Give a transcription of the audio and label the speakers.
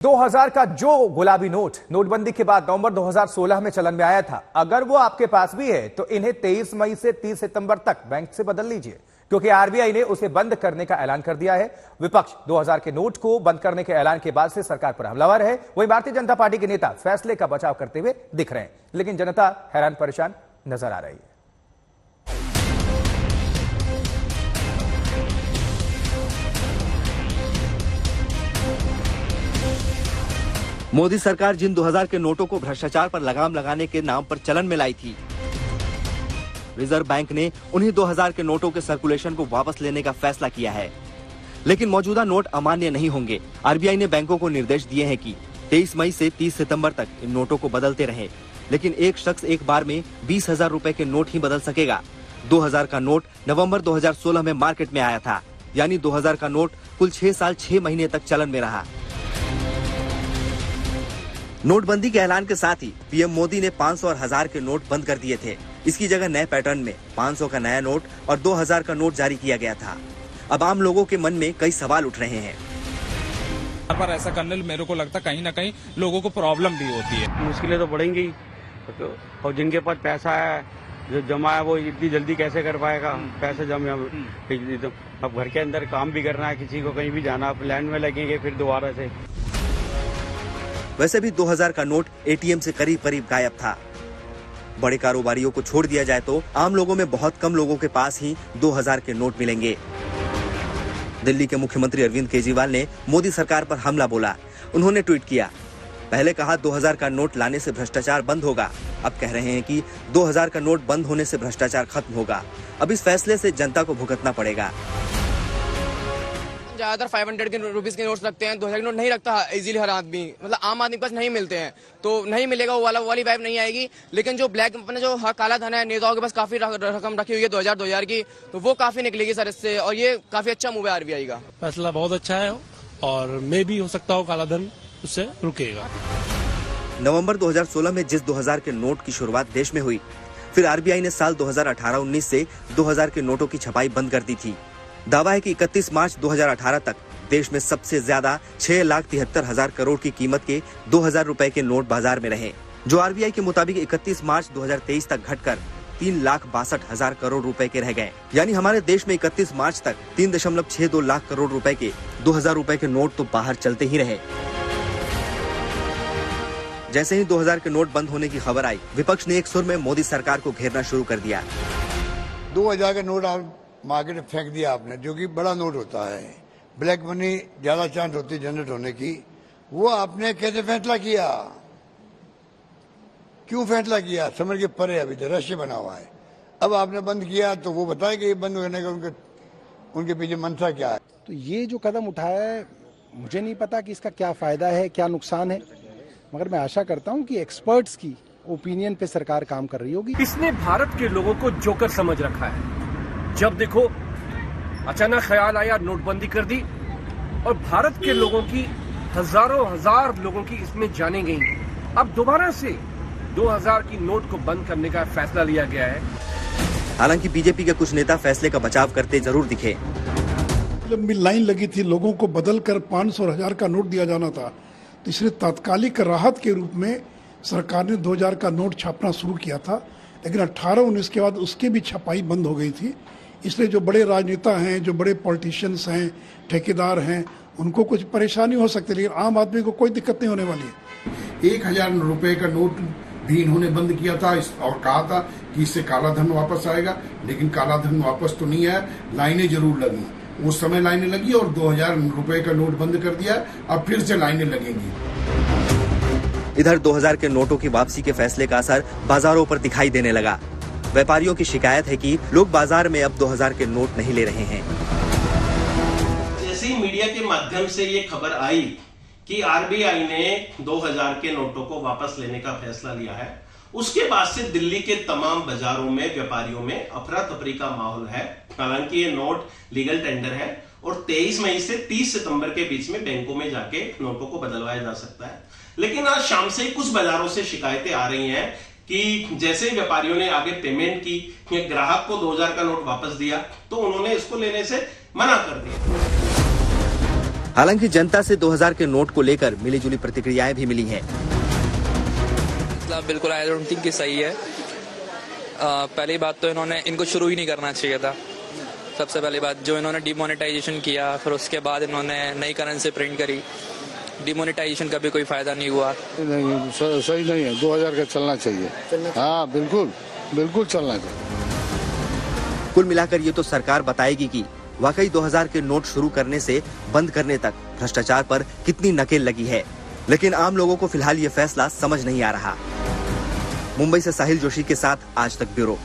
Speaker 1: 2000 का जो गुलाबी नोट नोटबंदी के बाद नवंबर 2016 में चलन में आया था, अगर वो आपके पास भी है तो इन्हें 23 मई से 30 सितंबर तक बैंक से बदल लीजिए, क्योंकि आरबीआई ने उसे बंद करने का ऐलान कर दिया है। विपक्ष 2000 के नोट को बंद करने के ऐलान के बाद से सरकार पर हमलावर है। वहीं भारतीय जनता पार्टी के नेता फैसले का बचाव करते हुए दिख रहे हैं, लेकिन जनता हैरान परेशान नजर आ रही है।
Speaker 2: मोदी सरकार जिन 2000 के नोटों को भ्रष्टाचार पर लगाम लगाने के नाम पर चलन में लाई थी, रिजर्व बैंक ने उन्हीं 2000 के नोटों के सर्कुलेशन को वापस लेने का फैसला किया है। लेकिन मौजूदा नोट अमान्य नहीं होंगे। आरबीआई ने बैंकों को निर्देश दिए हैं कि 23 मई से 30 सितंबर तक इन नोटों को बदलते रहें, लेकिन एक शख्स एक बार में 20,000 रुपए के नोट ही बदल सकेगा। 2000 का नोट नवंबर 2016 में मार्केट में आया था, यानी 2000 का नोट कुल 6 साल 6 महीने तक चलन में रहा। नोटबंदी के ऐलान के साथ ही पीएम मोदी ने 500 और 1000 के नोट बंद कर दिए थे। इसकी जगह नए पैटर्न में 500 का नया नोट और 2000 का नोट जारी किया गया था। अब आम लोगों के मन में कई सवाल उठ रहे हैं।
Speaker 3: पर ऐसा करने मेरे को लगता कहीं ना कहीं लोगों को प्रॉब्लम भी होती है।
Speaker 4: मुश्किलें तो बढ़ेंगी, और जिनके पास पैसा है, जो जमा है, वो इतनी जल्दी कैसे कर पाएगा? पैसे जमा, अब घर के अंदर काम भी करना है, किसी को कहीं भी जाना, लाइन में लगेंगे फिर दोबारा से।
Speaker 2: वैसे भी 2000 का नोट एटीएम से करीब करीब गायब था। बड़े कारोबारियों को छोड़ दिया जाए तो आम लोगों में बहुत कम लोगों के पास ही 2000 के नोट मिलेंगे। दिल्ली के मुख्यमंत्री अरविंद केजरीवाल ने मोदी सरकार पर हमला बोला। उन्होंने ट्वीट किया, पहले कहा 2000 का नोट लाने से भ्रष्टाचार बंद होगा, अब कह रहे हैं कि 2000 का नोट बंद होने से भ्रष्टाचार खत्म होगा। अब इस फैसले से जनता को भुगतना पड़ेगा।
Speaker 5: ज्यादातर 500 के रुपीस के नोट्स रखते हैं, 2000 के नोट नहीं रखता इजीली हर आदमी, मतलब आम आदमी के पास नहीं मिलते हैं, तो नहीं मिलेगा, वो वाली वाइब नहीं आएगी। लेकिन जो ब्लैक अपने जो काला धन है, नेताओं के पास काफी रकम रखी हुई है 2000 की, तो वो काफी निकलेगी सर इससे, और ये काफी अच्छा मूव है आरबीआई का।
Speaker 6: फैसला बहुत अच्छा है और मे भी हो सकता हो काला धन उससे रुकेगा।
Speaker 2: नवंबर 2016 में जिस 2000 के नोट की शुरुआत देश में हुई, फिर आरबीआई ने साल 2018-19 से 2000 के नोटों की छपाई बंद कर दी थी। दावा है कि 31 मार्च 2018 तक देश में सबसे ज्यादा 6,73,000 करोड़ की कीमत के 2000 रुपए के नोट बाजार में रहे, जो आरबीआई के मुताबिक 31 मार्च 2023 तक घटकर 3,62,000 करोड़ रुपए के रह गए। यानी हमारे देश में 31 मार्च तक 3.62 लाख करोड़ रुपए के 2000 रुपए के नोट तो बाहर चलते ही रहे। जैसे ही 2000 के नोट बंद होने की खबर आई, विपक्ष ने एक सुर में मोदी सरकार को घेरना शुरू कर दिया।
Speaker 7: 2000 का नोट आप मार्केट में फेंक दिया आपने, जो कि बड़ा नोट होता है, ब्लैक मनी ज्यादा चांस होती है जनरेट होने की, वो आपने कैसे फैसला किया? क्यों फैसला किया? समझ के परे, अभी तो रहस्य बना हुआ है। अब आपने बंद किया तो वो बताए कि ये बंद करने का उनके पीछे मंशा क्या है।
Speaker 8: तो ये जो कदम उठाया है, मुझे नहीं पता कि इसका क्या फायदा है, क्या नुकसान है, मगर मैं आशा करता हूं कि एक्सपर्ट्स की ओपिनियन पे सरकार काम कर रही होगी।
Speaker 9: इसने भारत के लोगों को जोकर समझ रखा है। जब देखो अचानक ख्याल आया, नोटबंदी कर दी, और भारत के लोगों की हजार लोगों की इसमें जाने गई। अब दोबारा से 2000 की नोट को बंद करने का फैसला लिया गया है।
Speaker 2: हालांकि बीजेपी के कुछ नेता फैसले का बचाव करते जरूर दिखे।
Speaker 10: लंबी लाइन लगी थी, लोगों को बदलकर 500 और 1000 का नोट दिया जाना था, तो इसलिए तात्कालिक राहत के रूप में सरकार ने 2000 का नोट छापना शुरू किया था। लेकिन 18-19 के बाद उसकी भी छपाई बंद हो गई थी। इसलिए जो बड़े राजनेता हैं, जो बड़े पॉलिटिशियंस हैं, ठेकेदार हैं, उनको कुछ परेशानी हो सकती है, लेकिन आम आदमी को कोई दिक्कत नहीं होने वाली है।
Speaker 11: 1000 रुपए का नोट भी इन्होंने बंद किया था और कहा था कि इससे काला धन वापस आएगा, लेकिन काला धन वापस तो नहीं आया। लाइनें जरूर लगी, उस समय लाइनें लगी, और 2000 रुपए का नोट बंद कर दिया, अब फिर से लाइनें लगेंगी।
Speaker 2: इधर 2000 के नोटों की वापसी के फैसले का असर बाजारों पर दिखाई देने लगा। व्यापारियों की शिकायत है कि लोग बाजार में अब 2000 के नोट नहीं ले रहे हैं।
Speaker 12: जैसे ही मीडिया के माध्यम से ये खबर आई कि आरबीआई ने 2000 के नोटों को वापस लेने का फैसला लिया है, उसके बाद से दिल्ली के तमाम बाजारों में व्यापारियों में अफरा तफरी का माहौल है। हालांकि ये नोट लीगल टेंडर है और 23 मई से 30 सितंबर के बीच में बैंकों में जाके नोटों को बदलवाया जा सकता है। लेकिन आज शाम से कुछ बाजारों से शिकायतें आ रही हैं कि जैसे व्यापारियों ने आगे पेमेंट की, ग्राहक को 2000 का नोट वापस दिया, तो उन्होंने इसको लेने से मना कर दिया।
Speaker 2: हालांकि जनता से 2000 के नोट को लेकर मिलीजुली प्रतिक्रियाएं भी मिली हैं।
Speaker 13: मतलब बिल्कुल आई डोंट थिंक कि सही है। पहली बात तो इनको शुरू ही नहीं करना चाहिए था। सबसे पहली बात जो इन्होंने डिमोनेटाइजेशन किया, फिर उसके बाद इन्होंने नई करेंसी प्रिंट करी, डिमोनेटाइजेशन का भी कोई फायदा नहीं हुआ।
Speaker 11: नहीं, सही नहीं है। 2000 का चलना चाहिए। हाँ बिल्कुल बिल्कुल चलना चाहिए।
Speaker 2: कुल मिलाकर ये तो सरकार बताएगी कि वाकई 2000 के नोट शुरू करने से बंद करने तक भ्रष्टाचार पर कितनी नकेल लगी है, लेकिन आम लोगों को फिलहाल ये फैसला समझ नहीं आ रहा। मुंबई से साहिल जोशी के साथ आज तक ब्यूरो।